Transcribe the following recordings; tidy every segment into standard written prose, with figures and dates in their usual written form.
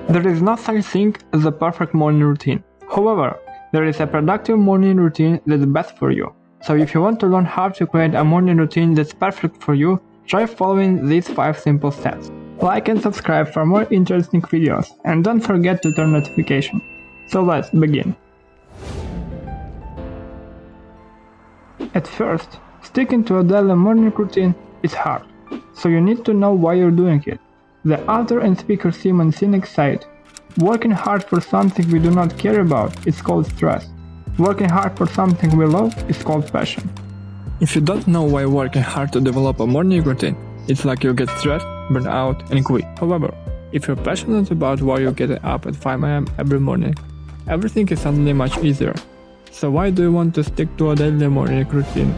There is no such thing as a perfect morning routine. However, there is a productive morning routine that's best for you. So if you want to learn how to create a morning routine that's perfect for you, try following these 5 simple steps. Like and subscribe for more interesting videos, and don't forget to turn notifications. So let's begin. At first, sticking to a daily morning routine is hard, so you need to know why you're doing it. The author and speaker Simon Sinek said, "Working hard for something we do not care about is called stress. Working hard for something we love is called passion." If you don't know why working hard to develop a morning routine, it's like you get stressed, burn out, and quit. However, if you're passionate about why you're getting up at 5 a.m. every morning, everything is suddenly much easier. So why do you want to stick to a daily morning routine?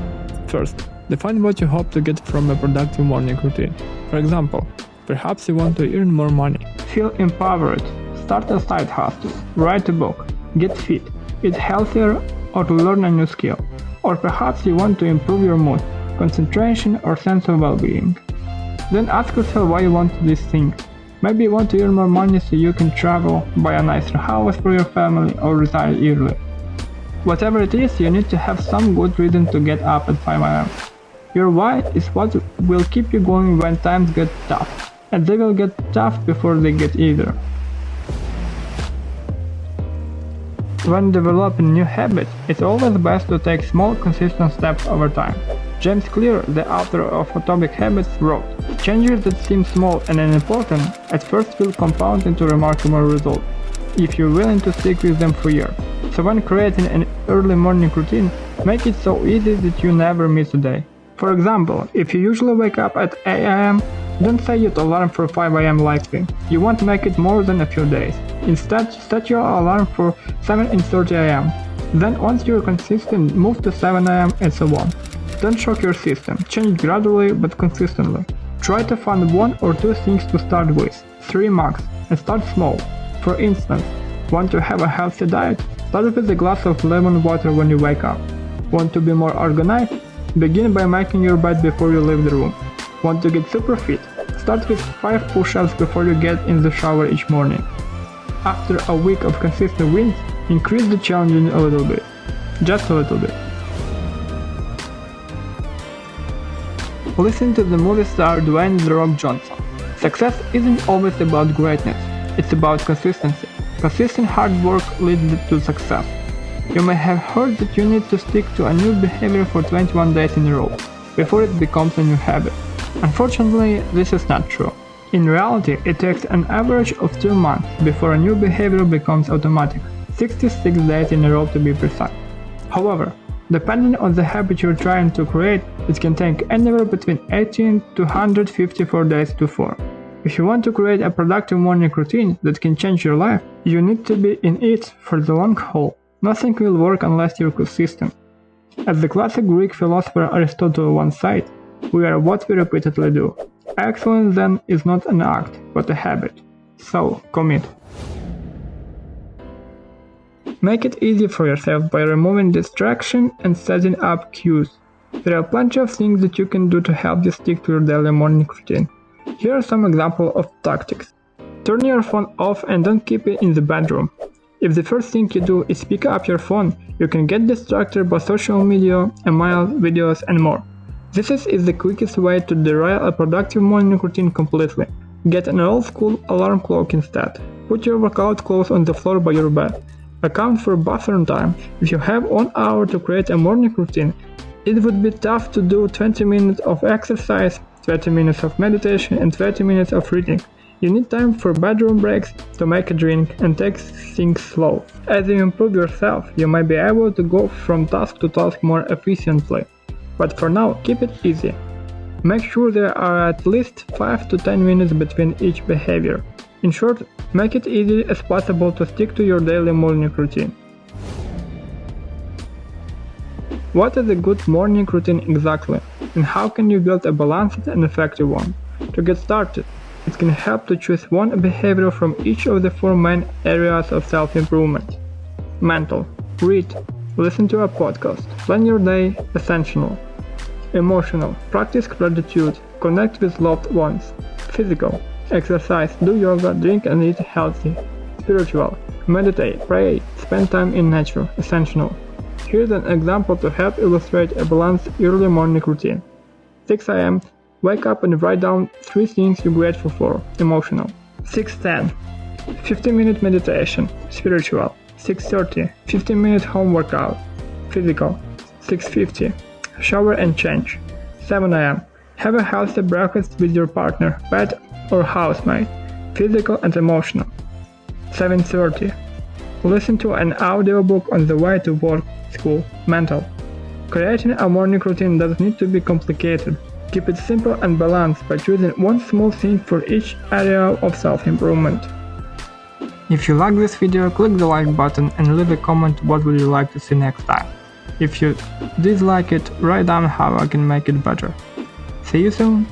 First, define what you hope to get from a productive morning routine. For example, perhaps you want to earn more money, feel empowered, start a side hustle, write a book, get fit, eat healthier, or to learn a new skill. Or perhaps you want to improve your mood, concentration, or sense of well-being. Then ask yourself why you want these things. Maybe you want to earn more money so you can travel, buy a nicer house for your family, or retire early. Whatever it is, you need to have some good reason to get up at 5 a.m. Your why is what will keep you going when times get tough, and they will get tough before they get easier. When developing new habits, it's always best to take small, consistent steps over time. James Clear, the author of Atomic Habits, wrote, "Changes that seem small and unimportant at first will compound into remarkable results if you're willing to stick with them for years." So when creating an early morning routine, make it so easy that you never miss a day. For example, if you usually wake up at 8 a.m., don't set your alarm for 5 a.m. likely. You won't make it more than a few days. Instead, set your alarm for 7:30 a.m. Then once you're consistent, move to 7 a.m. and so on. Don't shock your system. Change gradually but consistently. Try to find 1 or 2 things to start with, 3 max, and start small. For instance, want to have a healthy diet? Start with a glass of lemon water when you wake up. Want to be more organized? Begin by making your bed before you leave the room. Want to get super fit? Start with 5 push-ups before you get in the shower each morning. After a week of consistent wins, increase the challenge a little bit. Just a little bit. Listen to the movie star Dwayne "The Rock" Johnson. Success isn't always about greatness, it's about consistency. Consistent hard work leads to success. You may have heard that you need to stick to a new behavior for 21 days in a row before it becomes a new habit. Unfortunately, this is not true. In reality, it takes an average of 2 months before a new behavior becomes automatic, 66 days in a row to be precise. However, depending on the habit you're trying to create, it can take anywhere between 18 to 154 days to form. If you want to create a productive morning routine that can change your life, you need to be in it for the long haul. Nothing will work unless you're consistent. As the classic Greek philosopher Aristotle once said, "We are what we repeatedly do." Excellence then is not an act, but a habit. So, commit. Make it easy for yourself by removing distraction and setting up cues. There are plenty of things that you can do to help you stick to your daily morning routine. Here are some examples of tactics. Turn your phone off and don't keep it in the bedroom. If the first thing you do is pick up your phone, you can get distracted by social media, email, videos, and more. This is the quickest way to derail a productive morning routine completely. Get an old-school alarm clock instead. Put your workout clothes on the floor by your bed. Account for bathroom time. If you have 1 hour to create a morning routine, it would be tough to do 20 minutes of exercise, 20 minutes of meditation, and 20 minutes of reading. You need time for bedroom breaks, to make a drink, and take things slow. As you improve yourself, you might be able to go from task to task more efficiently. But for now, keep it easy. Make sure there are at least 5 to 10 minutes between each behavior. In short, make it easy as possible to stick to your daily morning routine. What is a good morning routine exactly, and how can you build a balanced and effective one? To get started, it can help to choose one behavior from each of the 4 main areas of self-improvement. Mental: read, listen to a podcast, plan your day, essential. Emotional: practice gratitude, connect with loved ones. Physical: Exercise, do yoga, drink and eat healthy. Spiritual, meditate, pray, spend time in nature, essential. Here's an example to help illustrate a balanced early morning routine. 6 a.m. Wake up and write down 3 things you're grateful for, emotional. 6:10. 15-minute meditation, spiritual. 6:30. 15-minute home workout, physical. 6:50. Shower and change. 7 a.m. Have a healthy breakfast with your partner, pet, or housemate, physical and emotional. 7:30. Listen to an audiobook on the way to work, school, mental. Creating a morning routine doesn't need to be complicated. Keep it simple and balanced by choosing one small thing for each area of self-improvement. If you like this video, click the like button and leave a comment what would you like to see next time. If you dislike it, write down how I can make it better. See you soon!